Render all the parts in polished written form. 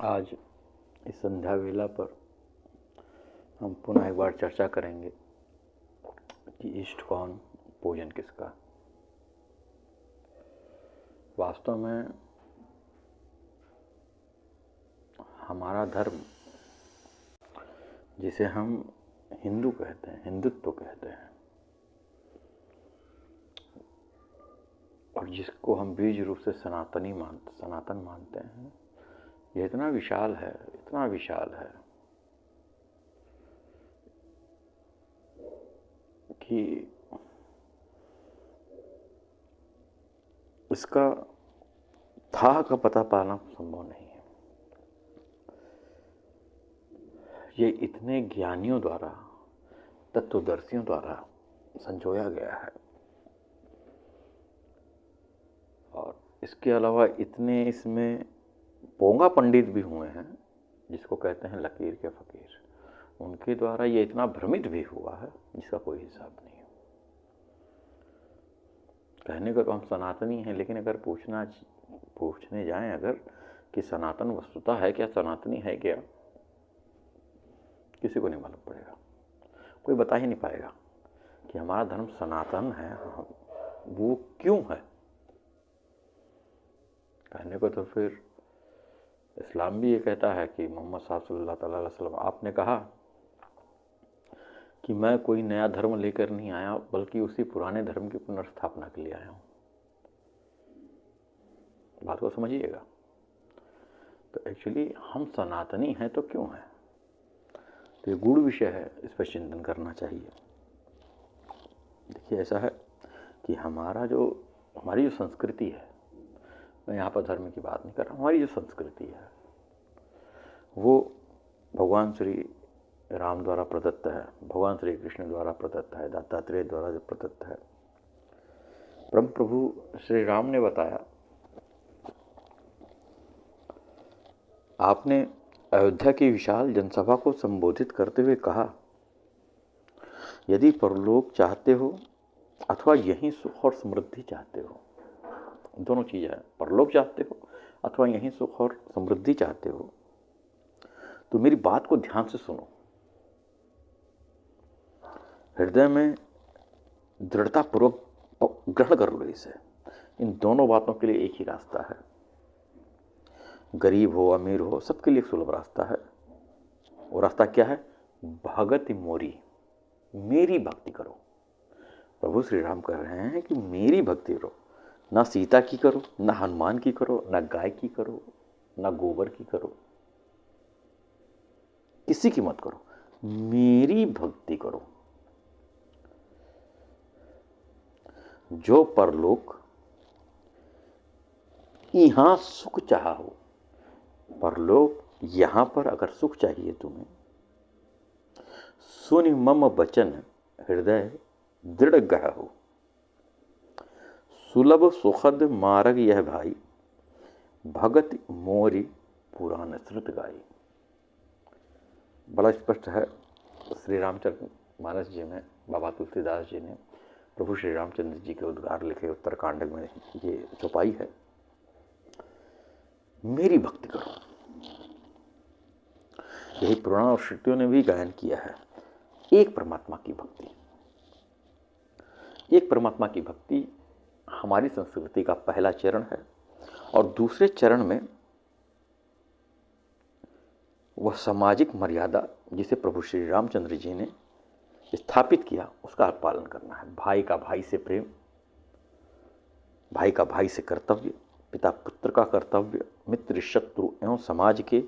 आज इस संध्या वेला पर हम पुनः एक बार चर्चा करेंगे कि इष्ट कौन, पूजन किसका। वास्तव में हमारा धर्म, जिसे हम हिंदू कहते हैं, हिंदुत्व कहते हैं, और जिसको हम बीज रूप से सनातन मानते हैं, यह इतना विशाल है, इतना विशाल है कि इसका था का पता पाना संभव नहीं है। ये इतने ज्ञानियों द्वारा, तत्वदर्शियों द्वारा संजोया गया है, और इसके अलावा इतने इसमें पोंगा पंडित भी हुए हैं, जिसको कहते हैं लकीर के फकीर। उनके द्वारा ये इतना भ्रमित भी हुआ है जिसका कोई हिसाब नहीं है। कहने को तो हम सनातनी हैं, लेकिन अगर पूछने जाएं अगर कि सनातन वस्तुता है क्या, सनातनी है क्या, किसी को नहीं मालूम पड़ेगा। कोई बता ही नहीं पाएगा कि हमारा धर्म सनातन है, वो क्यों है। कहने को तो फिर इस्लाम भी ये कहता है कि मोहम्मद साहब सल्लल्लाहु अलैहि वसल्लम, आपने कहा कि मैं कोई नया धर्म लेकर नहीं आया, बल्कि उसी पुराने धर्म की पुनर्स्थापना के लिए आया हूं। बात को समझिएगा। तो एक्चुअली हम सनातनी हैं तो क्यों हैं, तो ये गूढ़ विषय है, इस पर चिंतन करना चाहिए। देखिए, ऐसा है कि हमारी जो संस्कृति है, मैं यहाँ पर धर्म की बात नहीं कर रहा, हमारी जो संस्कृति है वो भगवान श्री राम द्वारा प्रदत्त है, भगवान श्री कृष्ण द्वारा प्रदत्त है, दत्तात्रेय द्वारा जो प्रदत्त है। परम प्रभु श्री राम ने बताया, आपने अयोध्या की विशाल जनसभा को संबोधित करते हुए कहा, यदि परलोक चाहते हो अथवा यहीं सुख और समृद्धि चाहते हो, दोनों चीज़ें हैं, परलोक चाहते हो अथवा यहीं सुख और समृद्धि चाहते हो, तो मेरी बात को ध्यान से सुनो, हृदय में दृढ़तापूर्वक ग्रहण कर लो इसे। इन दोनों बातों के लिए एक ही रास्ता है। गरीब हो, अमीर हो, सबके लिए एक सुलभ रास्ता है। वो रास्ता क्या है? भगति मोरी, मेरी भक्ति करो। प्रभु श्री राम कह रहे हैं कि मेरी भक्ति करो, ना सीता की करो, ना हनुमान की करो, ना गाय की करो, ना गोबर की करो, किसी की मत करो, मेरी भक्ति करो। जो परलोक यहां सुख चाहा हो, परलोक यहां पर अगर सुख चाहिए तुम्हें, सुनि मम बचन हृदय दृढ़ गह हो, सुलभ सुखद मार्ग यह भाई, भगत मोरी पुराण श्रुत गाई। बड़ा स्पष्ट है। श्री रामचरित मानस जी में बाबा तुलसीदास जी ने प्रभु श्री रामचंद्र जी के उद्गार लिखे उत्तरकांड में ये चौपाई है, मेरी भक्ति करो। यही पुराण और श्रुतियों ने भी गायन किया है। एक परमात्मा की भक्ति, एक परमात्मा की भक्ति हमारी संस्कृति का पहला चरण है, और दूसरे चरण में वह सामाजिक मर्यादा जिसे प्रभु श्री रामचंद्र जी ने स्थापित किया, उसका पालन करना है। भाई का भाई से प्रेम, भाई का भाई से कर्तव्य, पिता पुत्र का कर्तव्य, मित्र शत्रु एवं समाज के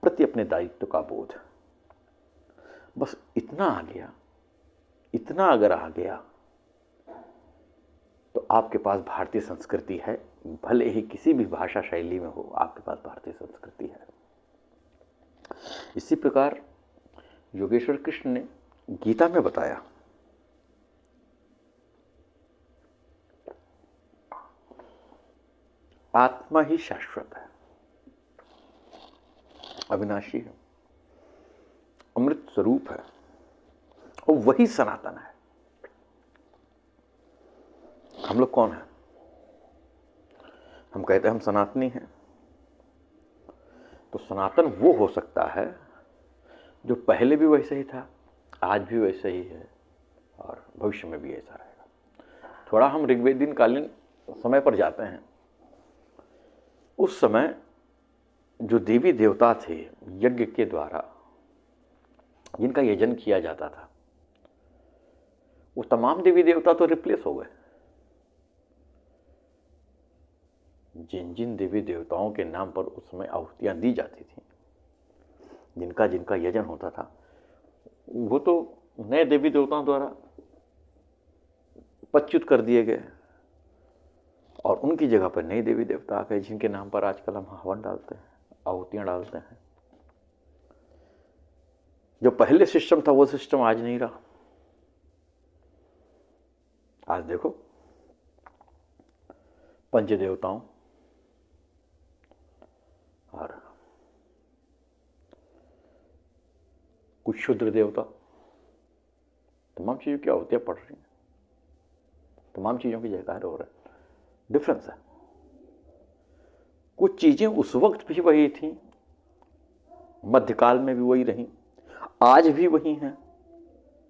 प्रति अपने दायित्व का बोध। बस इतना आ गया, इतना अगर आ गया तो आपके पास भारतीय संस्कृति है। भले ही किसी भी भाषा शैली में हो, आपके पास भारतीय संस्कृति है। इसी प्रकार योगेश्वर कृष्ण ने गीता में बताया, आत्मा ही शाश्वत है, अविनाशी है, अमृत स्वरूप है, और वही सनातन है। हम लोग कौन हैं? हम कहते हैं हम सनातनी हैं, तो सनातन वो हो सकता है जो पहले भी वैसे ही था, आज भी वैसे ही है और भविष्य में भी ऐसा रहेगा। थोड़ा हम ऋग्वेदीन कालीन समय पर जाते हैं। उस समय जो देवी देवता थे यज्ञ के द्वारा जिनका यजन किया जाता था, वो तमाम देवी देवता तो रिप्लेस हो गए। जिन जिन देवी देवताओं के नाम पर उस समय आहुतियां दी जाती थी, जिनका जिनका यजन होता था, वो तो नए देवी देवताओं द्वारा पच्युत कर दिए गए और उनकी जगह पर नए देवी देवता आ गए जिनके नाम पर आजकल हम हवन डालते हैं, आहुतियां डालते हैं। जो पहले सिस्टम था वो सिस्टम आज नहीं रहा। आज देखो पंच देवताओं और कुछ क्षुद्र देवता, तमाम चीजों की आहुतियां पड़ रही हैं, तमाम चीजों की जयकार हो रहा है। डिफरेंस है। कुछ चीजें उस वक्त भी वही थी, मध्यकाल में भी वही रही, आज भी वही हैं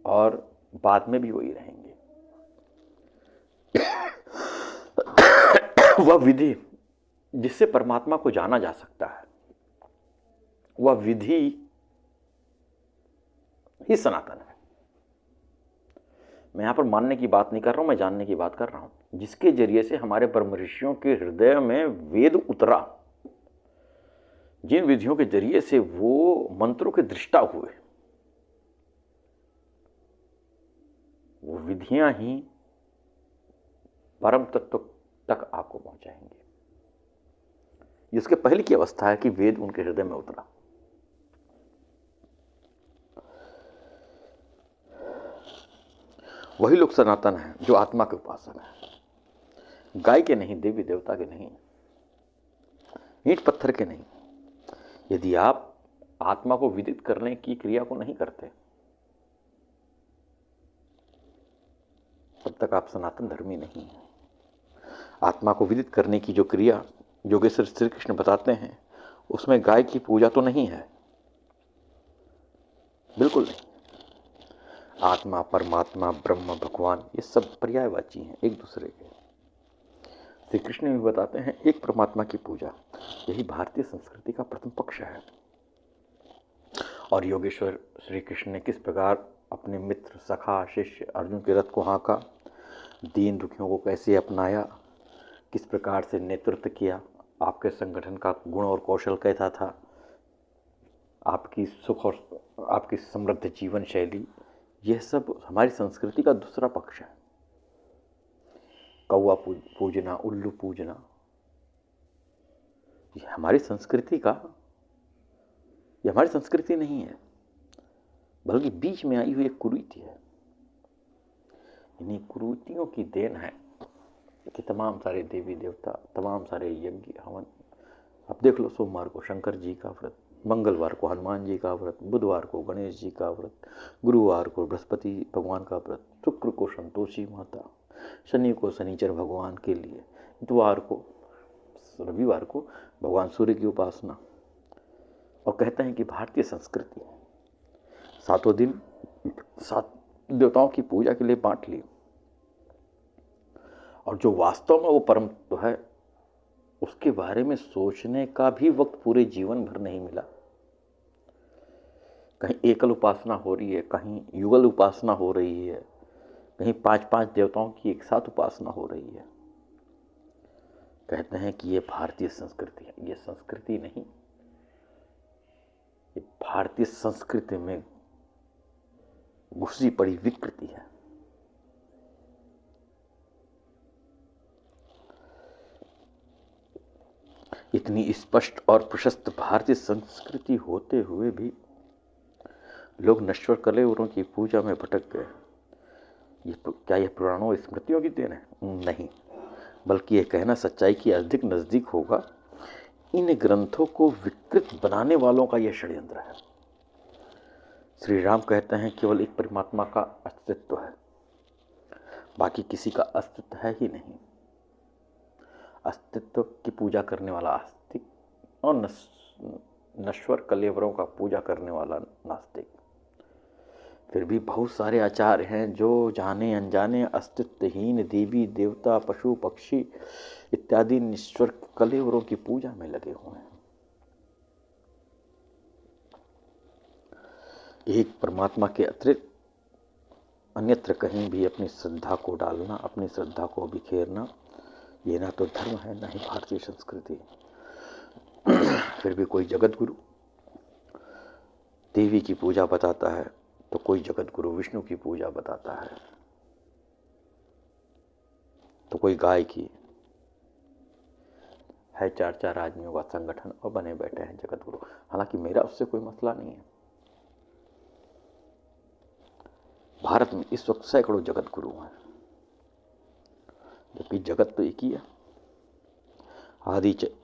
और बाद में भी वही रहेंगे। वह विधि जिससे परमात्मा को जाना जा सकता है, वह विधि ही सनातन है। मैं यहां पर मानने की बात नहीं कर रहा हूं, मैं जानने की बात कर रहा हूं। जिसके जरिए से हमारे परम ऋषियों के हृदय में वेद उतरा, जिन विधियों के जरिए से वो मंत्रों के दृष्टा हुए, वो विधियां ही परम तत्व तक आपको पहुंचाएंगे। इसके पहले की अवस्था है कि वेद उनके हृदय में उतरा। वही लोग सनातन हैं जो आत्मा के उपासक हैं, गाय के नहीं, देवी देवता के नहीं, ईंट पत्थर के नहीं। यदि आप आत्मा को विदित करने की क्रिया को नहीं करते, तब तक आप सनातन धर्मी नहीं हैं। आत्मा को विदित करने की जो क्रिया योगेश्वर श्री कृष्ण बताते हैं, उसमें गाय की पूजा तो नहीं है, बिल्कुल नहीं। आत्मा, परमात्मा, ब्रह्म, भगवान, ये सब पर्यायवाची हैं एक दूसरे के। श्री कृष्ण भी बताते हैं एक परमात्मा की पूजा, यही भारतीय संस्कृति का प्रथम पक्ष है। और योगेश्वर श्री कृष्ण ने किस प्रकार अपने मित्र, सखा, शिष्य अर्जुन के रथ को हाँका, दीन दुखियों को कैसे अपनाया, किस प्रकार से नेतृत्व किया, आपके संगठन का गुण और कौशल कैसा था, आपकी सुख और आपकी समृद्ध जीवन शैली, यह सब हमारी संस्कृति का दूसरा पक्ष है। कौवा पूजना, उल्लू पूजना, ये हमारी संस्कृति का, ये हमारी संस्कृति नहीं है, बल्कि बीच में आई हुई एक कुरीति है। इन्हीं कुरीतियों की देन है कि तमाम सारे देवी देवता, तमाम सारे यज्ञ हवन, अब देख लो, सोमवार को शंकर जी का व्रत, मंगलवार को हनुमान जी का व्रत, बुधवार को गणेश जी का व्रत, गुरुवार को बृहस्पति भगवान का व्रत, शुक्र को संतोषी माता, शनि को शनिचर भगवान के लिए, इतवार को, रविवार को भगवान सूर्य की उपासना। और कहते हैं कि भारतीय संस्कृति है, सातों दिन 7 देवताओं की पूजा के लिए बांट ली, और जो वास्तव में वो परम तो है, उसके बारे में सोचने का भी वक्त पूरे जीवन भर नहीं मिला। कहीं एकल उपासना हो रही है, कहीं युगल उपासना हो रही है, कहीं 5-5 देवताओं की एक साथ उपासना हो रही है। कहते हैं कि ये भारतीय संस्कृति है। ये संस्कृति नहीं, ये भारतीय संस्कृति में घुसी पड़ी विकृति है। इतनी स्पष्ट और प्रशस्त भारतीय संस्कृति होते हुए भी लोग नश्वर कलेवरों की पूजा में भटक गए। क्या यह पुराणों स्मृतियों की देन है? नहीं, बल्कि यह कहना सच्चाई की अधिक नजदीक होगा। इन ग्रंथों को विकृत बनाने वालों का यह षड्यंत्र है। श्री राम कहते हैं केवल एक परमात्मा का अस्तित्व है, बाकी किसी का अस्तित्व है ही नहीं। अस्तित्व की पूजा करने वाला आस्तिक और नश्वर कलेवरों का पूजा करने वाला नास्तिक। फिर भी बहुत सारे आचार्य हैं जो जाने अनजाने अस्तित्वहीन देवी देवता पशु पक्षी इत्यादि निश्वर कलेवरों की पूजा में लगे हुए हैं। एक परमात्मा के अतिरिक्त अन्यत्र कहीं भी अपनी श्रद्धा को डालना, अपनी श्रद्धा को बिखेरना, ये ना तो धर्म है ना ही भारतीय संस्कृति। फिर भी कोई जगत गुरु देवी की पूजा बताता है तो कोई जगत गुरु विष्णु की पूजा बताता है, तो कोई गाय की है। 4-4 आदमियों का संगठन और बने बैठे हैं जगत गुरु। हालांकि मेरा उससे कोई मसला नहीं है। भारत में इस वक्त सैकड़ों जगत गुरु हैं, जबकि जगत तो एक ही है।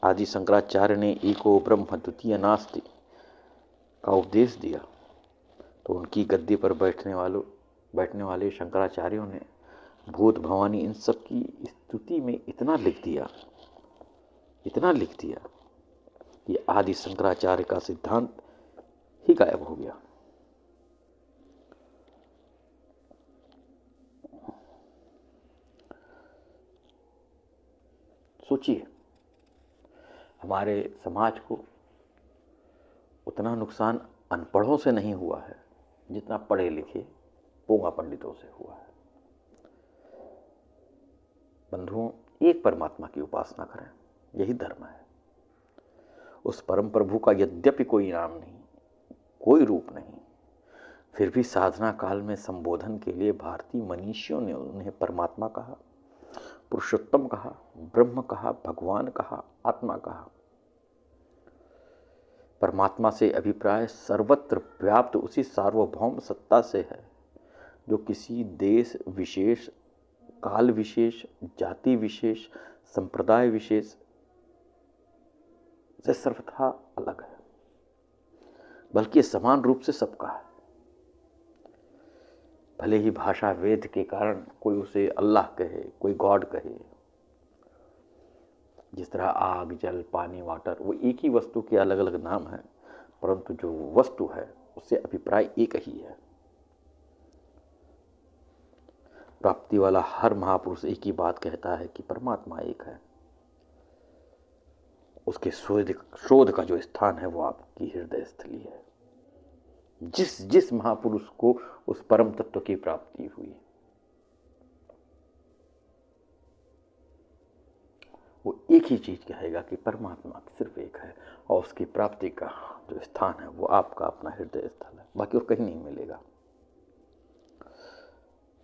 आदि शंकराचार्य ने एको ब्रह्म द्वितीय नास्ति का उपदेश दिया, तो उनकी गद्दी पर बैठने वाले शंकराचार्यों ने भूत भवानी इन सब की स्तुति में इतना लिख दिया कि आदि शंकराचार्य का सिद्धांत ही गायब हो गया। सोचिए, हमारे समाज को उतना नुकसान अनपढ़ों से नहीं हुआ है जितना पढ़े लिखे पोंगा पंडितों से हुआ है। बंधुओं, एक परमात्मा की उपासना करें, यही धर्म है। उस परम प्रभु का यद्यपि कोई नाम नहीं, कोई रूप नहीं, फिर भी साधना काल में संबोधन के लिए भारतीय मनीषियों ने उन्हें परमात्मा कहा, पुरुषोत्तम कहा, ब्रह्म कहा, भगवान कहा, आत्मा कहा। परमात्मा से अभिप्राय सर्वत्र व्याप्त उसी सार्वभौम सत्ता से है जो किसी देश विशेष, काल विशेष, जाति विशेष, संप्रदाय विशेष से सर्वथा अलग है, बल्कि समान रूप से सबका है। भले ही भाषा वेद के कारण कोई उसे अल्लाह कहे, कोई गॉड कहे, जिस तरह आग, जल, पानी, वाटर, वो एक ही वस्तु के अलग अलग नाम हैं, परंतु जो वस्तु है उससे अभिप्राय एक ही है। प्राप्ति वाला हर महापुरुष एक ही बात कहता है कि परमात्मा एक है। उसके शोध का जो स्थान है वो आपकी हृदय स्थली है। जिस महापुरुष को उस परम तत्व की प्राप्ति हुई, वो एक ही चीज कहेगा कि परमात्मा सिर्फ एक है, और उसकी प्राप्ति का जो स्थान है वो आपका अपना हृदय स्थल है, बाकी और कहीं नहीं मिलेगा।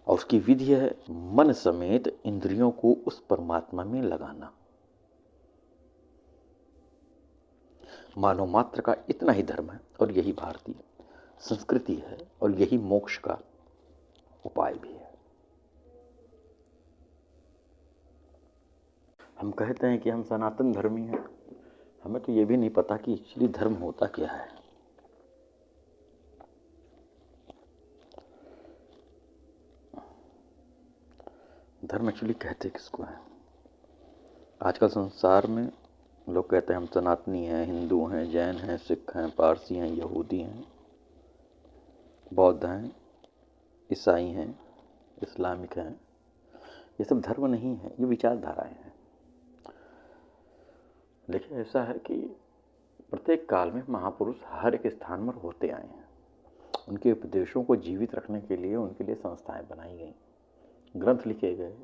और उसकी विधि है मन समेत इंद्रियों को उस परमात्मा में लगाना। मानव मात्र का इतना ही धर्म है, और यही भारतीय संस्कृति है, और यही मोक्ष का उपाय भी है। हम कहते हैं कि हम सनातन धर्मी हैं, हमें तो ये भी नहीं पता कि एक्चुअली धर्म होता क्या है। धर्म एक्चुअली कहते किसको है? आजकल संसार में लोग कहते हैं हम सनातनी हैं, हिंदू हैं, जैन हैं, सिख हैं, पारसी हैं, यहूदी हैं, बौद्ध हैं, ईसाई हैं, इस्लामिक हैं। ये सब धर्म नहीं है, ये विचारधाराएं हैं। देखिए, ऐसा है कि प्रत्येक काल में महापुरुष हर एक स्थान पर होते आए हैं। उनके उपदेशों को जीवित रखने के लिए उनके लिए संस्थाएं बनाई गई, ग्रंथ लिखे गए,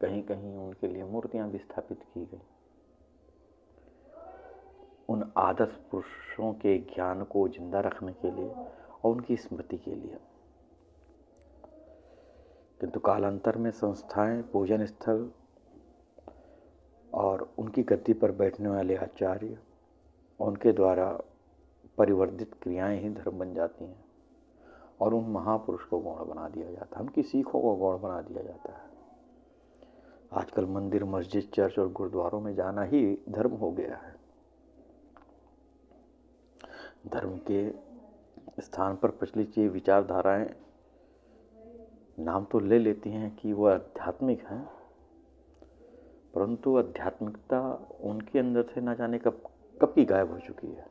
कहीं कहीं उनके लिए मूर्तियां भी स्थापित की गई, उन आदर्श पुरुषों के ज्ञान को जिंदा रखने के लिए और उनकी स्मृति के लिए। किंतु कालांतर में संस्थाएं, पूजन स्थल और उनकी गद्दी पर बैठने वाले आचार्य, उनके द्वारा परिवर्तित क्रियाएं ही धर्म बन जाती हैं, और उन महापुरुष को गौण बना दिया जाता है, उनकी सीखों को गौण बना दिया जाता है। आजकल मंदिर, मस्जिद, चर्च और गुरुद्वारों में जाना ही धर्म हो गया है। धर्म के स्थान पर प्रचलित ये विचारधाराएं नाम तो ले लेती हैं कि वह आध्यात्मिक हैं, परंतु आध्यात्मिकता उनके अंदर से ना जाने कब की गायब हो चुकी है।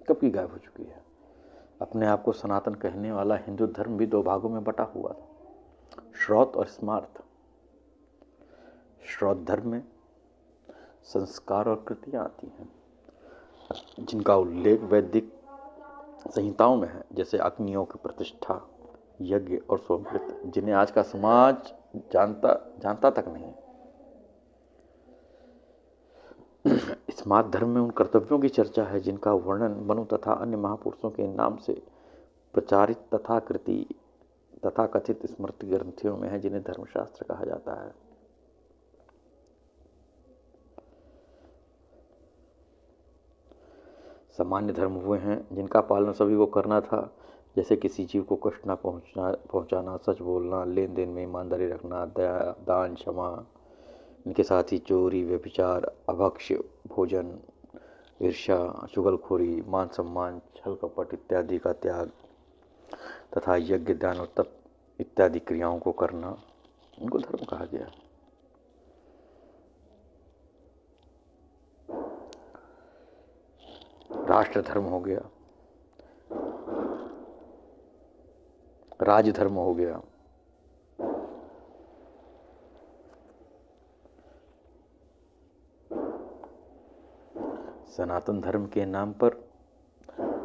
कब की गायब हो चुकी है। अपने आप को सनातन कहने वाला हिंदू धर्म भी दो भागों में बटा हुआ था, श्रौत और स्मार्त। श्रौत धर्म में संस्कार और कृतियाँ आती हैं जिनका उल्लेख वैदिक संहिताओं में है, जैसे अग्नियों की प्रतिष्ठा, यज्ञ और सोमवृत, जिन्हें आज का समाज जानता तक नहीं। स्मार्त धर्म में उन कर्तव्यों की चर्चा है जिनका वर्णन मनु तथा अन्य महापुरुषों के नाम से प्रचारित तथा कथित स्मृति ग्रंथियों में है, जिन्हें धर्मशास्त्र कहा जाता है। सामान्य धर्म हुए हैं जिनका पालन सभी को करना था, जैसे किसी जीव को कष्ट न पहुंचाना, सच बोलना, लेन देन में ईमानदारी रखना, दया, दान, क्षमा। इनके साथ ही चोरी, व्यभिचार, अभक्ष्य भोजन, ईर्ष्या, चुगलखोरी, मान सम्मान, छल कपट इत्यादि का त्याग तथा यज्ञ, दान और तप इत्यादि क्रियाओं को करना, इनको धर्म कहा गया। राष्ट्र धर्म हो गया, राज धर्म हो गया, सनातन धर्म के नाम पर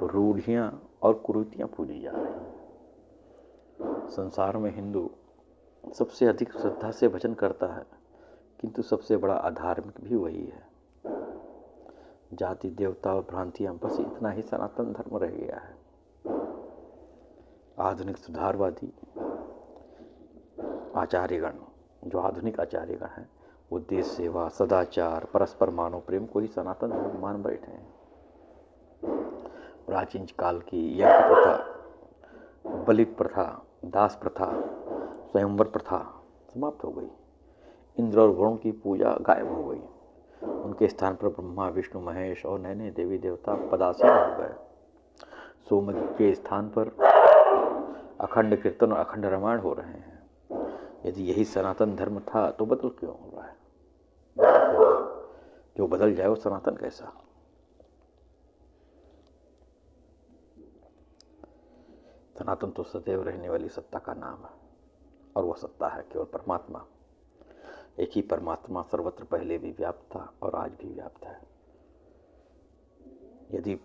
रूढ़ियां और कुरीतियां पूजी जा रही हैं। संसार में हिंदू सबसे अधिक श्रद्धा से भजन करता है, किंतु सबसे बड़ा अधार्मिक भी वही है। जाति, देवता और भ्रांतियां, बस इतना ही सनातन धर्म रह गया है। आधुनिक सुधारवादी आचार्यगण, जो आधुनिक आचार्यगण हैं, वो देश सेवा, सदाचार, परस्पर मानव प्रेम को ही सनातन धर्म मान बैठे हैं। प्राचीन काल की यज्ञ प्रथा, बलि प्रथा, दास प्रथा, स्वयंवर प्रथा समाप्त हो गई। इंद्र और वरुण की पूजा गायब हो गई। उनके स्थान पर ब्रह्मा, विष्णु, महेश और नए नए देवी देवता पदासीन हो गए। सोम के स्थान पर अखंड कीर्तन और अखंड रामायण हो रहे हैं। यदि यही सनातन धर्म था तो बदल क्यों हो रहा है? जो बदल जाए वो सनातन कैसा? सनातन तो सदैव रहने वाली सत्ता का नाम है, और वह सत्ता है केवल परमात्मा। एक ही परमात्मा सर्वत्र पहले भी व्याप्त था और आज भी व्याप्त है। यदि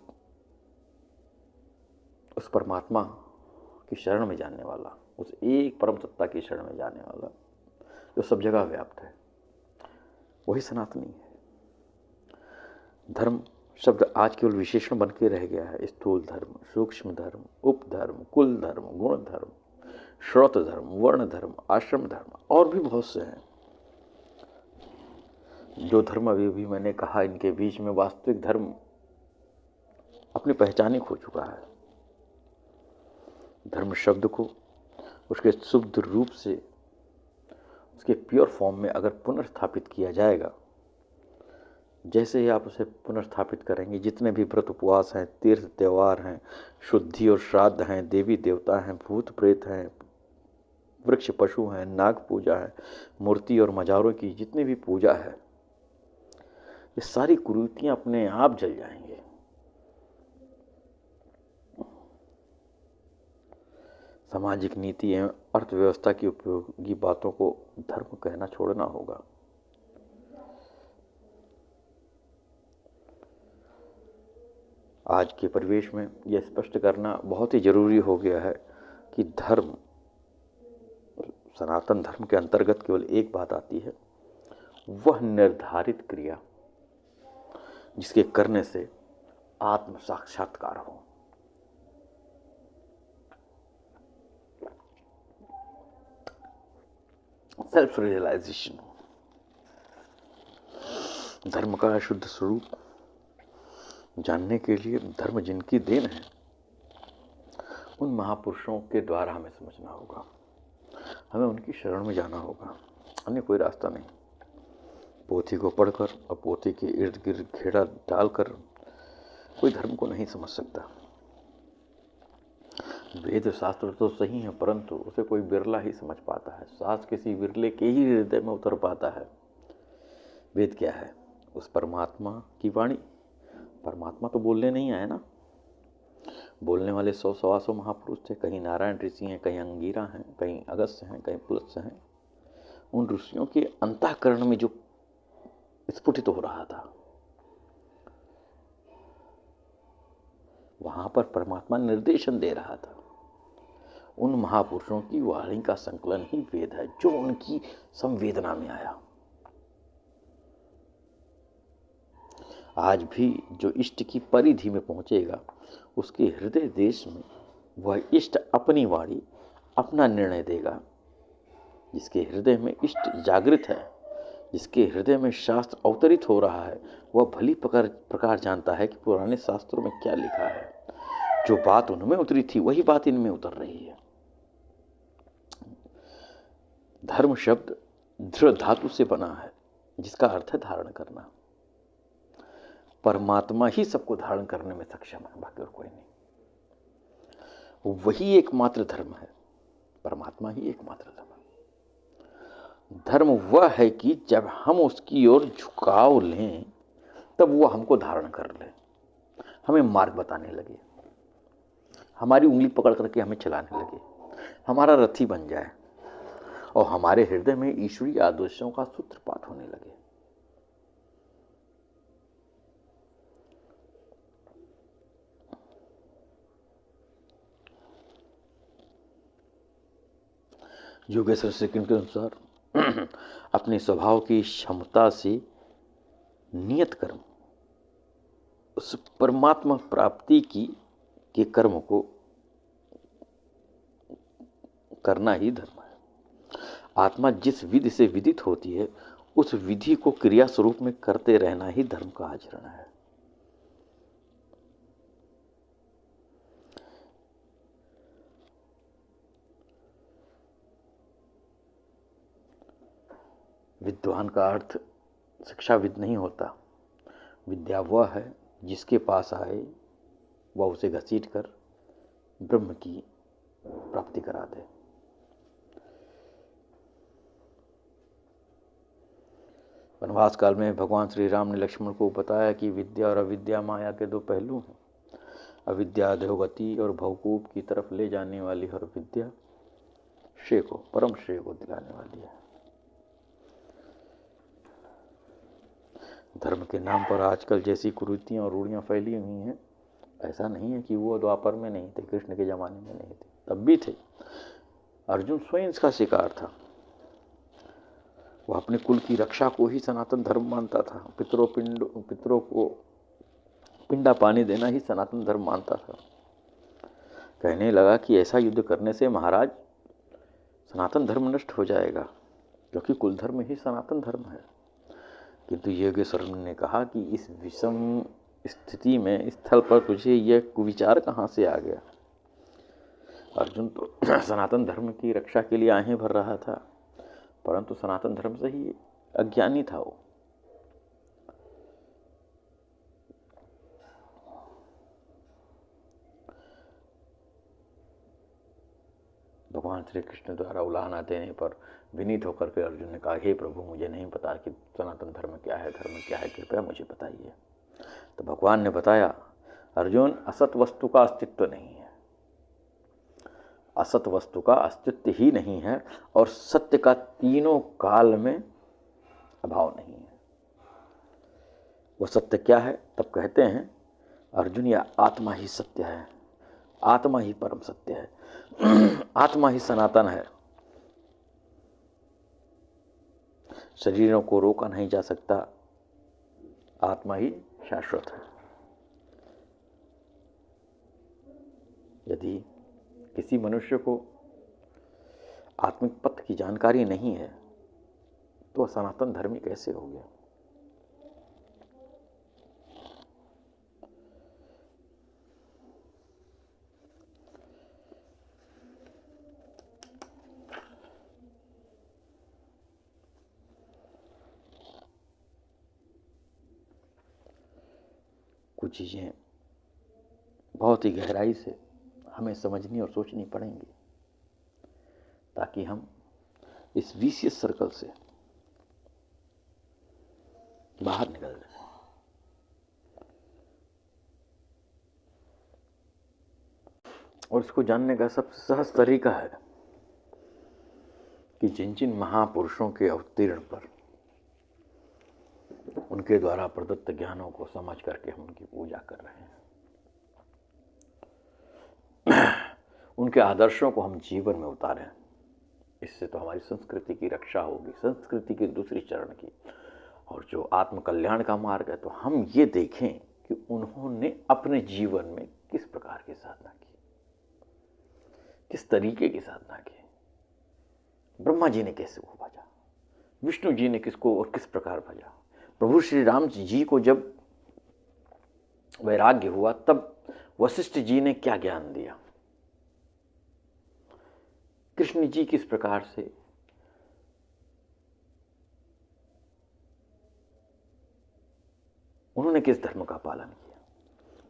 उस परमात्मा की शरण में जाने वाला, उस एक परम सत्ता की शरण में जाने वाला जो सब जगह व्याप्त है, वही सनातनी है। धर्म शब्द आज केवल विशेषण बन के रह गया है। स्थूल धर्म, सूक्ष्म धर्म, उपधर्म, कुल धर्म, गुण धर्म, श्रौत धर्म, वर्ण धर्म, आश्रम धर्म और भी बहुत से हैं। जो धर्म अभी भी मैंने कहा, इनके बीच में वास्तविक धर्म अपनी पहचान ही खो चुका है। धर्म शब्द को उसके शुद्ध रूप से, उसके प्योर फॉर्म में अगर पुनर्स्थापित किया जाएगा, जैसे ही आप उसे पुनर्स्थापित करेंगे, जितने भी व्रत उपवास हैं, तीर्थ त्यौहार हैं, शुद्धि और श्राद्ध हैं, देवी देवता हैं, भूत प्रेत हैं, वृक्ष पशु हैं, नाग पूजा है, मूर्ति और मजारों की जितनी भी पूजा है, ये सारी कुरीतियां अपने आप जल जाएंगे। सामाजिक नीति एवं अर्थव्यवस्था की उपयोगी बातों को धर्म कहना छोड़ना होगा। आज के परिवेश में यह स्पष्ट करना बहुत ही जरूरी हो गया है कि धर्म, सनातन धर्म के अंतर्गत केवल एक बात आती है, वह निर्धारित क्रिया जिसके करने से आत्म साक्षात्कार हो। Self realization. धर्म का शुद्ध स्वरूप जानने के लिए धर्म जिनकी देन है, उन महापुरुषों के द्वारा हमें समझना होगा। हमें उनकी शरण में जाना होगा, अन्य कोई रास्ता नहीं। पोथी को पढ़कर और पोथी के इर्द गिर्द घेरा डालकर कोई धर्म को नहीं समझ सकता। वेद शास्त्र तो सही है, परंतु उसे कोई बिरला ही समझ पाता है। शास्त्र किसी बिरले के ही हृदय में उतर पाता है। वेद क्या है? उस परमात्मा की वाणी। परमात्मा तो बोलने नहीं आया ना, बोलने वाले 100-125 महापुरुष थे। कहीं नारायण ऋषि हैं, कहीं अंगीरा हैं, कहीं अगस्त्य हैं, कहीं पुलत्स्य हैं। उन ऋषियों के अंतःकरण में जो स्फुटित हो रहा था, वहां पर परमात्मा निर्देशन दे रहा था। उन महापुरुषों की वाणी का संकलन ही वेद है, जो उनकी संवेदना में आया। आज भी जो इष्ट की परिधि में पहुंचेगा, उसके हृदय देश में वह इष्ट अपनी वाणी, अपना निर्णय देगा। जिसके हृदय में इष्ट जागृत है, जिसके हृदय में शास्त्र अवतरित हो रहा है, वह भली प्रकार जानता है कि पुराने शास्त्रों में क्या लिखा है। जो बात उनमें उतरी थी, वही बात इनमें उतर रही है। धर्म शब्द दृढ़ धातु से बना है, जिसका अर्थ है धारण करना। परमात्मा ही सबको धारण करने में सक्षम है, बाकी और कोई नहीं। वही एकमात्र धर्म है, परमात्मा ही एकमात्र धर्म है। धर्म वह है कि जब हम उसकी ओर झुकाव लें, तब वह हमको धारण कर ले, हमें मार्ग बताने लगे, हमारी उंगली पकड़ करके हमें चलाने लगे, हमारा रथी बन जाए और हमारे हृदय में ईश्वरीय आदर्शों का सूत्रपात होने लगे। योगेश्वर सेकंड के अनुसार अपने स्वभाव की क्षमता से नियत कर्म, उस परमात्मा प्राप्ति के कर्म को करना ही धर्म है। आत्मा जिस विधि से विदित होती है, उस विधि को क्रिया स्वरूप में करते रहना ही धर्म का आचरण है। विद्वान का अर्थ शिक्षाविद नहीं होता। विद्या वह है जिसके पास आए वह उसे घसीट कर ब्रह्म की प्राप्ति करा दे। वनवास काल में भगवान श्री राम ने लक्ष्मण को बताया कि विद्या और अविद्या माया के दो पहलू हैं। अविद्या अधोगति और भवकूप की तरफ ले जाने वाली, और विद्या श्रेय को, परम श्रेय को दिलाने वाली है। धर्म के नाम पर आजकल जैसी कुरीतियां और रूढ़ियां फैली हुई हैं, ऐसा नहीं है कि वो द्वापर में नहीं थे, कृष्ण के जमाने में नहीं थे, तब भी थे। अर्जुन स्वयं इसका शिकार था। वह अपने कुल की रक्षा को ही सनातन धर्म मानता था। पितरों को पिंडा पानी देना ही सनातन धर्म मानता था। कहने लगा कि ऐसा युद्ध करने से महाराज सनातन धर्म नष्ट हो जाएगा, क्योंकि कुल धर्म ही सनातन धर्म है। किंतु योगेश्वर ने कहा कि इस विषम स्थिति में, स्थल पर तुझे यह कुविचार कहाँ से आ गया? अर्जुन तो सनातन धर्म की रक्षा के लिए आहें भर रहा था, परंतु सनातन धर्म से ही अज्ञानी था वो। भगवान श्री कृष्ण द्वारा उलाहना देने पर विनीत होकर के अर्जुन ने कहा, हे प्रभु, मुझे नहीं पता कि सनातन धर्म क्या है, धर्म क्या है, कृपया मुझे बताइए। तो भगवान ने बताया, अर्जुन, असत वस्तु का अस्तित्व नहीं है। असत वस्तु का अस्तित्व ही नहीं है, और सत्य का तीनों काल में अभाव नहीं है। वो सत्य क्या है? तब कहते हैं, अर्जुन, यह आत्मा ही सत्य है, आत्मा ही परम सत्य है, आत्मा ही सनातन है। शरीरों को रोका नहीं जा सकता, आत्मा ही शाश्वत है। यदि किसी मनुष्य को आत्मिक पथ की जानकारी नहीं है, तो सनातन धर्मी कैसे हो गया? कुछ चीज़ें बहुत ही गहराई से हमें समझनी और सोचनी पड़ेंगी, ताकि हम इस विशियस सर्कल से बाहर निकल जाए। और इसको जानने का सबसे सहज तरीका है कि जिन जिन महापुरुषों के अवतीर्ण पर उनके द्वारा प्रदत्त ज्ञानों को समझ करके हम उनकी पूजा कर रहे हैं, उनके आदर्शों को हम जीवन में उतारें। इससे तो हमारी संस्कृति की रक्षा होगी, संस्कृति की दूसरी चरण की। और जो आत्म कल्याण का मार्ग है, तो हम ये देखें कि उन्होंने अपने जीवन में किस प्रकार की साधना की, किस तरीके की साधना की। ब्रह्मा जी ने कैसे वो भजा, विष्णु जी ने किसको और किस प्रकार भजा, प्रभु श्री राम जी को जब वैराग्य हुआ तब वशिष्ठ जी ने क्या ज्ञान दिया, कृष्ण जी किस प्रकार से उन्होंने किस धर्म का पालन किया।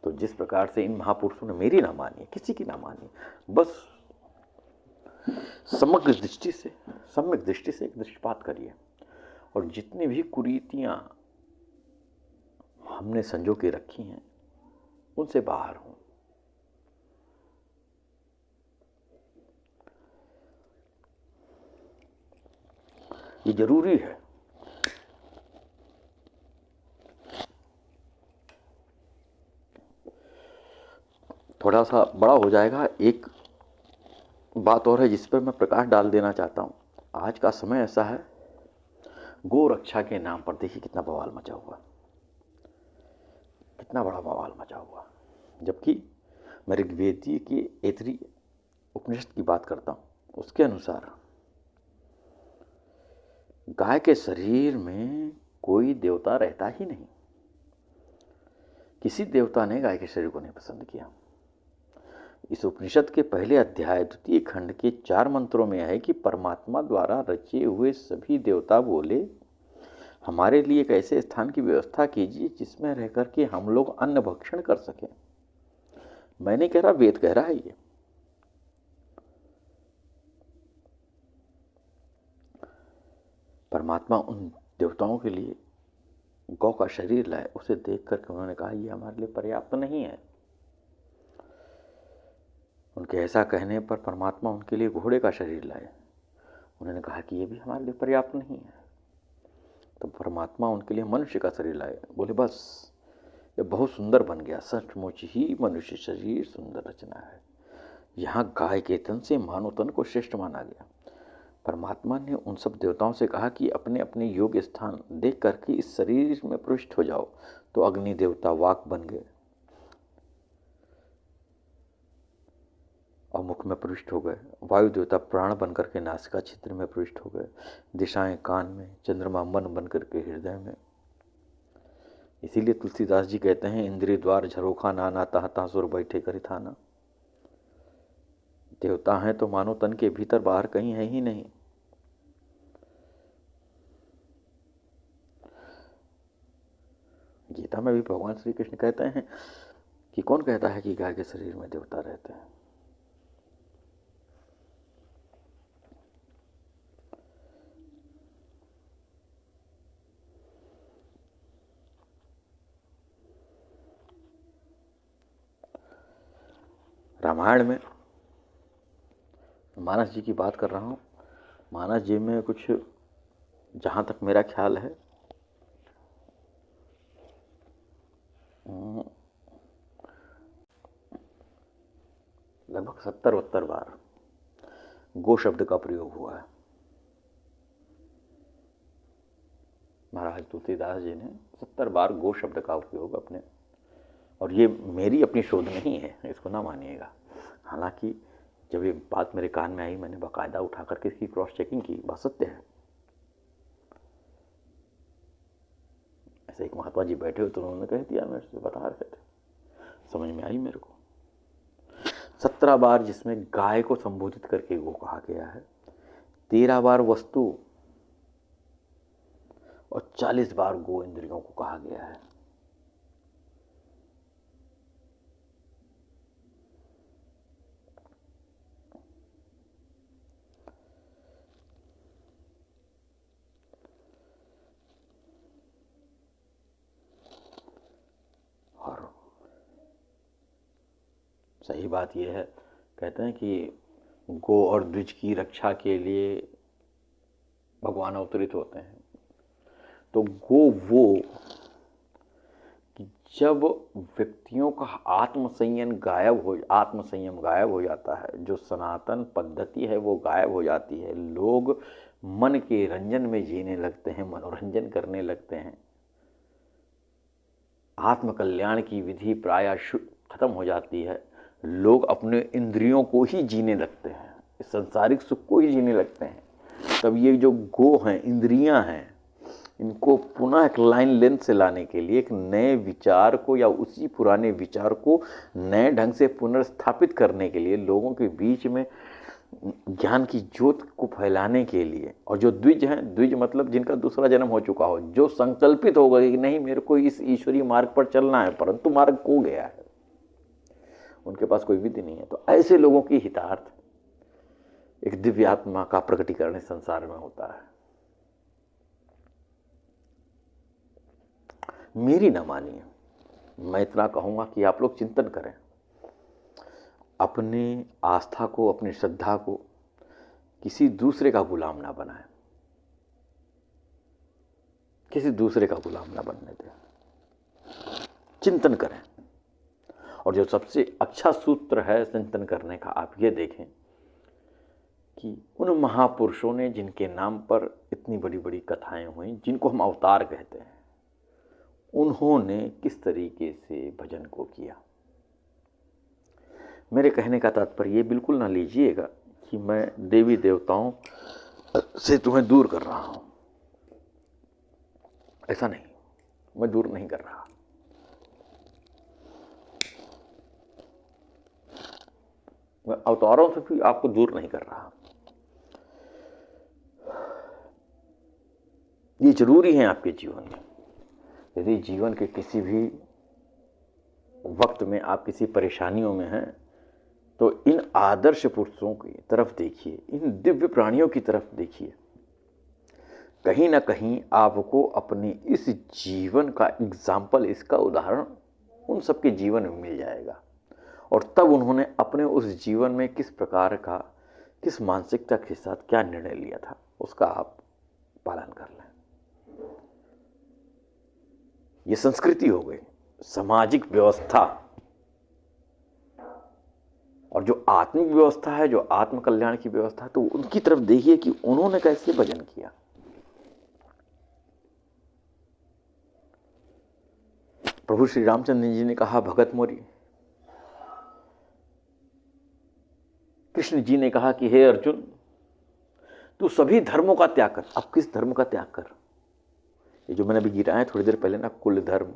तो जिस प्रकार से इन महापुरुषों ने मेरी ना मानी, किसी की ना मानी, बस समग्र दृष्टि से, सम्यक दृष्टि से एक दृष्टिपात करिए और जितनी भी कुरीतियां हमने संजो के रखी हैं उनसे बाहर हों। ये जरूरी है। थोड़ा सा बड़ा हो जाएगा, एक बात और है जिस पर मैं प्रकाश डाल देना चाहता हूं। आज का समय ऐसा है, गो रक्षा के नाम पर देखिए कितना बवाल मचा हुआ, कितना बड़ा बवाल मचा हुआ। जबकि मैं ऋग्वेदीय की ऐतरेय उपनिषद की बात करता हूं, उसके अनुसार गाय के शरीर में कोई देवता रहता ही नहीं। किसी देवता ने गाय के शरीर को नहीं पसंद किया। इस उपनिषद के पहले अध्याय द्वितीय खंड के 4 मंत्रों में है कि परमात्मा द्वारा रचे हुए सभी देवता बोले, हमारे लिए एक ऐसे स्थान की व्यवस्था कीजिए जिसमें रहकर के हम लोग अन्न भक्षण कर सकें। मैं नहीं कह रहा, वेद कह रहा है ये। परमात्मा उन देवताओं के लिए गौ का शरीर लाए, उसे देख करके उन्होंने कहा ये हमारे लिए पर्याप्त नहीं है। उनके ऐसा कहने पर परमात्मा उनके लिए घोड़े का शरीर लाए, उन्होंने कहा कि ये भी हमारे लिए पर्याप्त नहीं है। तो परमात्मा उनके लिए मनुष्य का शरीर लाए, बोले बस ये बहुत सुंदर बन गया, सचमुच ही मनुष्य शरीर सुंदर रचना है। यहाँ गाय के तन से मानव तन को श्रेष्ठ माना गया। परमात्मा ने उन सब देवताओं से कहा कि अपने अपने योग्य स्थान देख करके इस शरीर में प्रविष्ट हो जाओ। तो अग्नि देवता वाक बन गए और मुख में प्रविष्ट हो गए, वायु देवता प्राण बन करके नासिका छिद्र में प्रविष्ट हो गए, दिशाएं कान में, चंद्रमा मन बन करके हृदय में। इसीलिए तुलसीदास जी कहते हैं, इंद्रिय द्वार झरोखा नाना ताहता सुर बैठे करी थाना। देवता हैं तो मानो तन के भीतर, बाहर कहीं है ही नहीं। गीता में भी भगवान श्री कृष्ण कहते हैं कि कौन कहता है कि गाय के शरीर में देवता रहते हैं। रामायण में मानस जी की बात कर रहा हूं। मानस जी में कुछ, जहां तक मेरा ख्याल है, लगभग 70-72 बार गो शब्द का प्रयोग हुआ है। महाराज तुलसीदास जी ने 70 बार गो शब्द का उपयोग अपने, और ये मेरी अपनी शोध नहीं है, इसको ना मानिएगा। हालांकि जब ये बात मेरे कान में आई, मैंने बाकायदा उठा करके इसकी क्रॉस चेकिंग की, बात सत्य है। ऐसे एक महात्मा जी बैठे हो तो उन्होंने कह दिया, मेरे से बता रहे थे, समझ में आई मेरे को। 17 बार जिसमें गाय को संबोधित करके गो कहा गया है, 13 बार वस्तु और 40 बार गो इंद्रियों को कहा गया है। और सही बात यह है कहते हैं कि गो और द्विज की रक्षा के लिए भगवान अवतरित होते हैं। तो गो वो कि जब व्यक्तियों का आत्मसंयम गायब हो जाता है, जो सनातन पद्धति है वो गायब हो जाती है, लोग मन के रंजन में जीने लगते हैं, मनोरंजन करने लगते हैं, आत्मकल्याण की विधि प्रायः खत्म हो जाती है, लोग अपने इंद्रियों को ही जीने लगते हैं, इस सांसारिक सुख को ही जीने लगते हैं, तब ये जो गो हैं, इंद्रियां हैं, इनको पुनः एक लाइन लेंथ से लाने के लिए, एक नए विचार को या उसी पुराने विचार को नए ढंग से पुनर्स्थापित करने के लिए, लोगों के बीच में ज्ञान की ज्योत को फैलाने के लिए, और जो द्विज हैं, द्विज मतलब जिनका दूसरा जन्म हो चुका हो, जो संकल्पित हो गए कि नहीं मेरे को इस ईश्वरीय मार्ग पर चलना है, परंतु मार्ग खो गया है, उनके पास कोई विधि नहीं है, तो ऐसे लोगों की हितार्थ एक दिव्य आत्मा का प्रकटीकरण इस संसार में होता है। मेरी ना मानिए, मैं इतना कहूंगा कि आप लोग चिंतन करें, अपने आस्था को, अपनी श्रद्धा को किसी दूसरे का गुलाम ना बनाएं, किसी दूसरे का गुलाम ना बनने दें, चिंतन करें। और जो सबसे अच्छा सूत्र है चिंतन करने का, आप ये देखें कि उन महापुरुषों ने जिनके नाम पर इतनी बड़ी बड़ी कथाएं हुई, जिनको हम अवतार कहते हैं, उन्होंने किस तरीके से भजन को किया। मेरे कहने का तात्पर्य ये बिल्कुल ना लीजिएगा कि मैं देवी देवताओं से तुम्हें दूर कर रहा हूं, ऐसा नहीं, मैं दूर नहीं कर रहा। मैं अवतारों से भी आपको दूर नहीं कर रहा। ये जरूरी है आपके जीवन में। यदि जीवन के किसी भी वक्त में आप किसी परेशानियों में हैं, तो इन आदर्श पुरुषों की तरफ देखिए, इन दिव्य प्राणियों की तरफ देखिए। कहीं ना कहीं आपको अपने इस जीवन का एग्जाम्पल, इसका उदाहरण उन सबके जीवन में मिल जाएगा, और तब उन्होंने अपने उस जीवन में किस प्रकार का, किस मानसिकता के साथ क्या निर्णय लिया था, उसका आप पालन कर लें। ये संस्कृति हो गई, सामाजिक व्यवस्था, और जो आत्मिक व्यवस्था है, जो आत्म कल्याण की व्यवस्था है, तो उनकी तरफ देखिए कि उन्होंने कैसे भजन किया। प्रभु श्री रामचंद्र जी ने कहा, भगत मोरी, कृष्ण जी ने कहा कि हे अर्जुन, तू सभी धर्मों का त्याग कर। अब किस धर्म का त्याग कर? ये जो मैंने अभी गिराया थोड़ी देर पहले ना, कुल धर्म,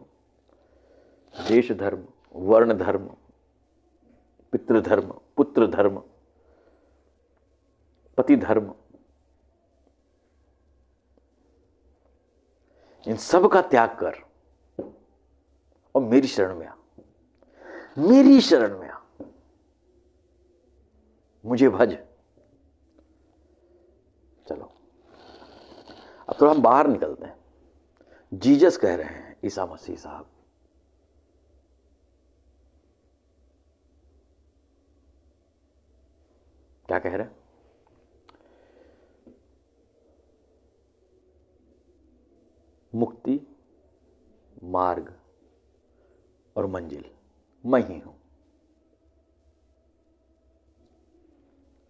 देश धर्म, वर्ण धर्म, पितृधर्म, पुत्र धर्म, पति धर्म, इन सब का त्याग कर और मेरी शरण में आ, मेरी शरण में आ, मुझे भज। चलो अब थोड़ा हम बाहर निकलते हैं। जीसस कह रहे हैं, ईसा मसीह साहब, क्या कह रहे हैं? मुक्ति, मार्ग और मंजिल मैं ही हूं।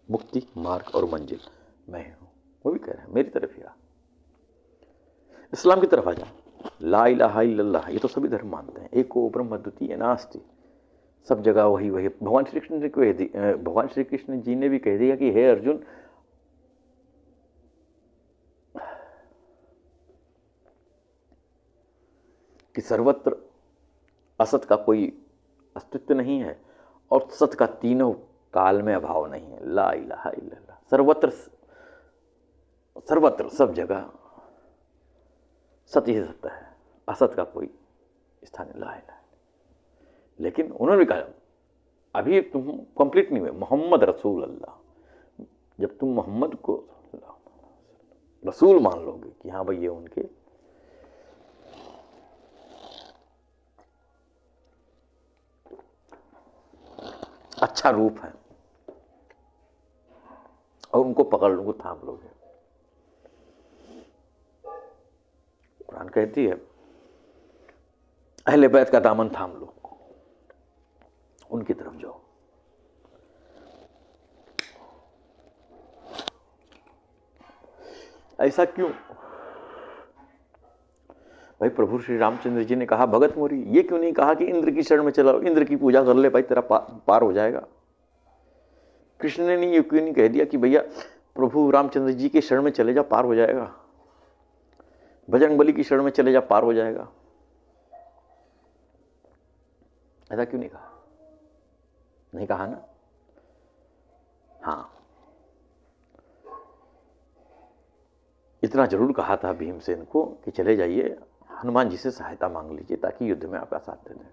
मुक्ति, मार्ग और मंजिल मैं ही हूं। वो भी कह रहे हैं मेरी तरफ ही आ, इस्लाम की तरफ आ जा। ला इलाहा इल्लल्लाह, ये तो सभी धर्म मानते हैं, एको ब्रह्म द्वितीय नास्ति, सब जगह वही वही। भगवान श्री कृष्ण ने कह दी, भगवान श्री कृष्ण जी ने भी कह दिया कि हे अर्जुन, कि सर्वत्र असत का कोई अस्तित्व नहीं है और सत का तीनों काल में अभाव नहीं है। ला इलाहा इल्लल्लाह, सर्वत्र, सर्वत्र सब जगह सत्य ही सत्य है, असत का कोई स्थान नहीं। ला इलाहा। लेकिन उन्होंने कहा अभी तुम कंप्लीट नहीं हुए, मोहम्मद रसूल अल्लाह, जब तुम मोहम्मद को रसूल मान लोगे कि हाँ भाई ये उनके अच्छा रूप है, उनको पकड़ लूंगा, थाम लोगे। कुरान कहती है अहले बैत का दामन थाम लो, उनकी तरफ जाओ। ऐसा क्यों भाई? प्रभु श्री रामचंद्र जी ने कहा भगत मोरी, ये क्यों नहीं कहा कि इंद्र की शरण में चला, इंद्र की पूजा कर ले भाई, तेरा पार हो जाएगा? कृष्ण ने नहीं, ये क्यों नहीं कह दिया कि भैया प्रभु रामचंद्र जी के शरण में चले जा, पार हो जाएगा? बजरंगबली की शरण में चले जा, पार हो जाएगा? ऐसा क्यों नहीं कहा? नहीं कहा ना? हाँ, इतना जरूर कहा था भीमसेन को कि चले जाइए, हनुमान जी से सहायता मांग लीजिए ताकि युद्ध में आपका साथ दे दें।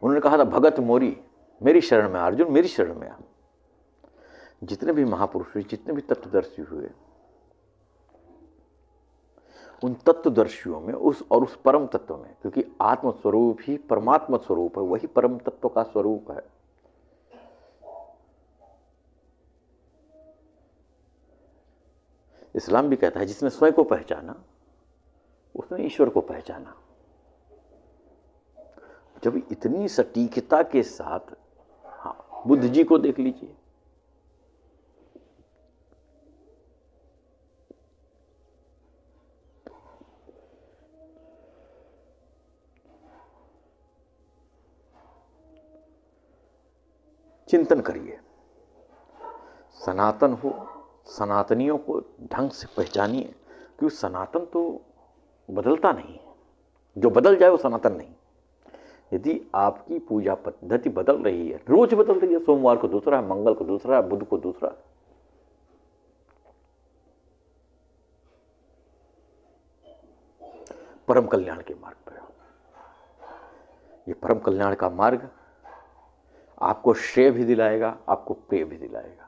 उन्होंने कहा था भगत मोरी, मेरी शरण में, अर्जुन मेरी शरण में आ। जितने भी महापुरुष हुए, जितने भी तत्वदर्शी हुए, उन तत्वदर्शियों में उस परम तत्व में, क्योंकि आत्म स्वरूप ही परमात्मा स्वरूप है, वही परम तत्व का स्वरूप है। इस्लाम भी कहता है जिसने स्वयं को पहचाना उसने ईश्वर को पहचाना। जब इतनी सटीकता के साथ, हाँ, बुद्ध जी को देख लीजिए, चिंतन करिए, सनातन हो, सनातनियों को ढंग से पहचानिए, क्योंकि सनातन तो बदलता नहीं है, जो बदल जाए वो सनातन नहीं। यदि आपकी पूजा पद्धति बदल रही है, रोज बदल रही है, सोमवार को दूसरा है, मंगल को दूसरा है, बुध को दूसरा, परम कल्याण के मार्ग पर, ये परम कल्याण का मार्ग आपको श्रेय भी दिलाएगा, आपको प्रिय भी दिलाएगा।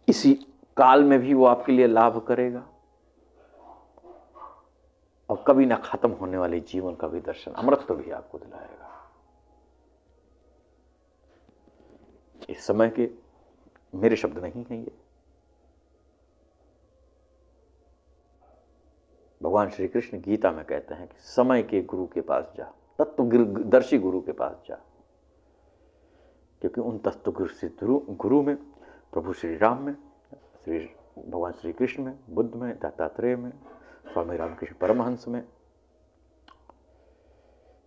इसी काल में भी वो आपके लिए लाभ करेगा और कभी ना खत्म होने वाले जीवन का भी दर्शन, अमृत भी आपको दिलाएगा। इस समय के मेरे शब्द नहीं हैं ये, भगवान श्री कृष्ण गीता में कहते हैं कि समय के गुरु के पास जा, तत्वदर्शी गुरु के पास जा, क्योंकि उन तत्वदर्शी गुरु में, प्रभु श्री राम में, भगवान श्री कृष्ण में, बुद्ध में, दत्तात्रेय में, स्वामी रामकृष्ण परमहंस में,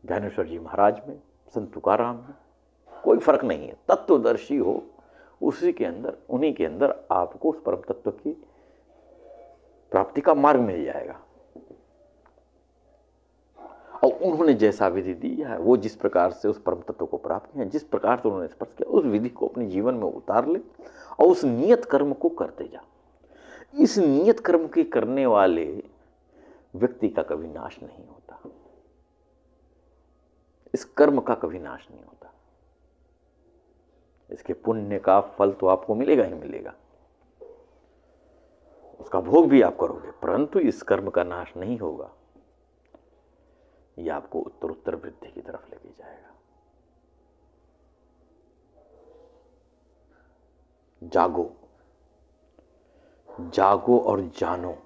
ज्ञानेश्वर जी महाराज में, संत तुकाराम में, कोई फर्क नहीं है। तत्वदर्शी हो, उसी के अंदर, उन्हीं के अंदर आपको उस परम तत्व की प्राप्ति का मार्ग मिल जाएगा। और उन्होंने जैसा विधि दी है, वो जिस प्रकार से उस परम तत्व को प्राप्त किया, जिस प्रकार से उन्होंने स्पर्श किया, उस विधि को अपने जीवन में उतार ले और उस नियत कर्म को करते जा। इस नियत कर्म के करने वाले व्यक्ति का कभी नाश नहीं होता, इस कर्म का कभी नाश नहीं होता। इसके पुण्य का फल तो आपको मिलेगा ही मिलेगा, उसका भोग भी आप करोगे, परंतु इस कर्म का नाश नहीं होगा। यह आपको उत्तर उत्तर वृद्धि की तरफ लेके जाएगा। जागो, जागो और जानो,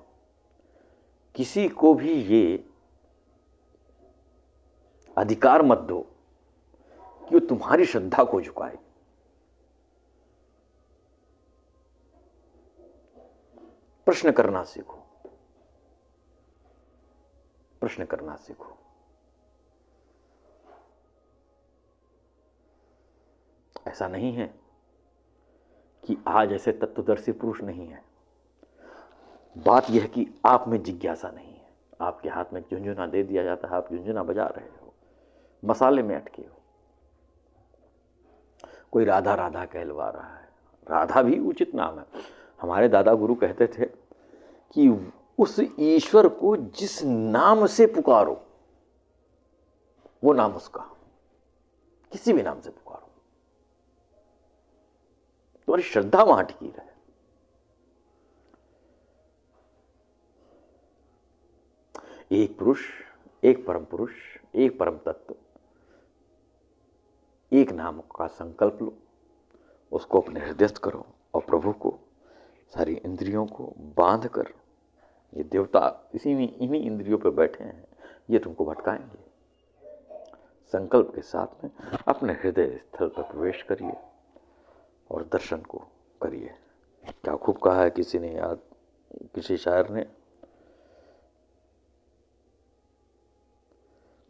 किसी को भी ये अधिकार मत दो कि वो तुम्हारी श्रद्धा को झुकाए। प्रश्न करना सीखो, प्रश्न करना सीखो। ऐसा नहीं है कि आज ऐसे तत्वदर्शी पुरुष नहीं है, बात यह है कि आप में जिज्ञासा नहीं है। आपके हाथ में झुंझुना दे दिया जाता है, आप झुंझुना बजा रहे हो, मसाले में अटके हो। कोई राधा राधा कहलवा रहा है, राधा भी उचित नाम है। हमारे दादा गुरु कहते थे कि उस ईश्वर को जिस नाम से पुकारो वो नाम उसका, किसी भी नाम से पुकारो, तुम्हारी श्रद्धा वहां टिकी रहे। एक पुरुष, एक परम पुरुष, एक परम तत्व, एक नाम का संकल्प लो, उसको अपने हृदयस्थ करो और प्रभु को, सारी इंद्रियों को बांध कर, ये देवता इन्हीं इंद्रियों पर बैठे हैं, ये तुमको भटकाएंगे। संकल्प के साथ में अपने हृदय स्थल पर प्रवेश करिए और दर्शन को करिए। क्या खूब कहा है किसी ने, याद किसी शायर ने,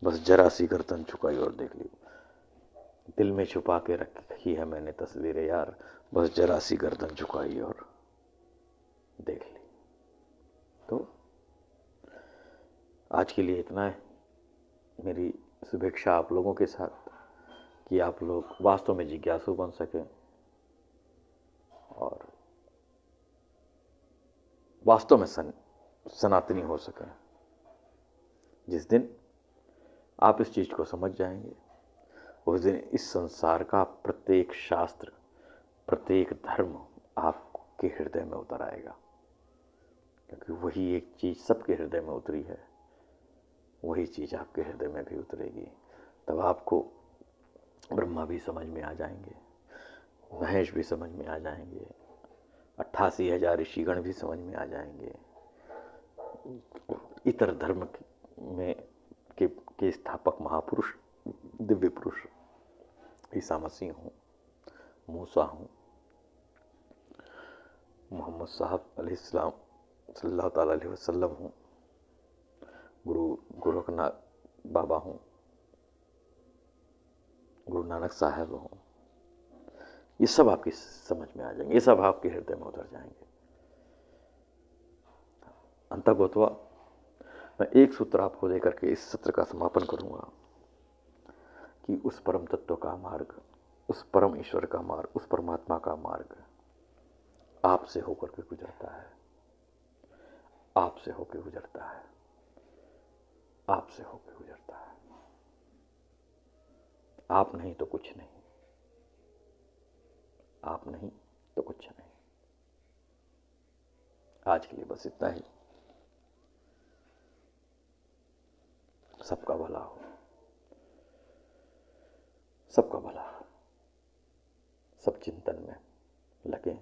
बस जरा सी गर्दन झुकाई और देख ली, दिल में छुपा के रखी है मैंने तस्वीरें यार, बस जरा सी गर्दन झुकाई और देख ली। तो आज के लिए इतना है। मेरी शुभेच्छा आप लोगों के साथ कि आप लोग वास्तव में जिज्ञासु बन सकें और वास्तव में सनातनी हो सकें। जिस दिन आप इस चीज को समझ जाएंगे, उस दिन इस संसार का प्रत्येक शास्त्र, प्रत्येक धर्म आपके हृदय में उतर आएगा, क्योंकि वही एक चीज सबके हृदय में उतरी है, वही चीज आपके हृदय में भी उतरेगी। तब आपको ब्रह्मा भी समझ में आ जाएंगे, महेश भी समझ में आ जाएंगे, 88,000 ऋषिगण भी समझ में आ जाएंगे, इतर धर्म में के स्थापक महापुरुष, दिव्य पुरुष, ईसा मसीह हूँ, मूसा हूँ, मोहम्मद साहब अलैहिस्सलाम सल्लल्लाहु ताला अलैहि वसल्लम हूँ, गुरु गोरखनाथ बाबा हूँ, गुरु नानक साहब हूँ, ये सब आपकी समझ में आ जाएंगे, ये सब आपके हृदय में उतर जाएंगे। अंतगोत्वा मैं एक सूत्र आपको देकर के इस सत्र का समापन करूंगा कि उस परम तत्व का मार्ग, उस परम ईश्वर का मार्ग, उस परमात्मा का मार्ग आपसे होकर के गुजरता है, आपसे होकर गुजरता है, आपसे होकर गुजरता है। आप नहीं तो कुछ नहीं, आप नहीं तो कुछ नहीं। आज के लिए बस इतना ही। सबका भला हो, सबका भला हो, सब चिंतन में लगे,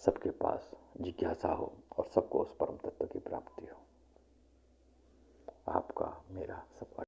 सबके पास जिज्ञासा हो और सबको उस परम तत्व की प्राप्ति हो। आपका, मेरा, सबका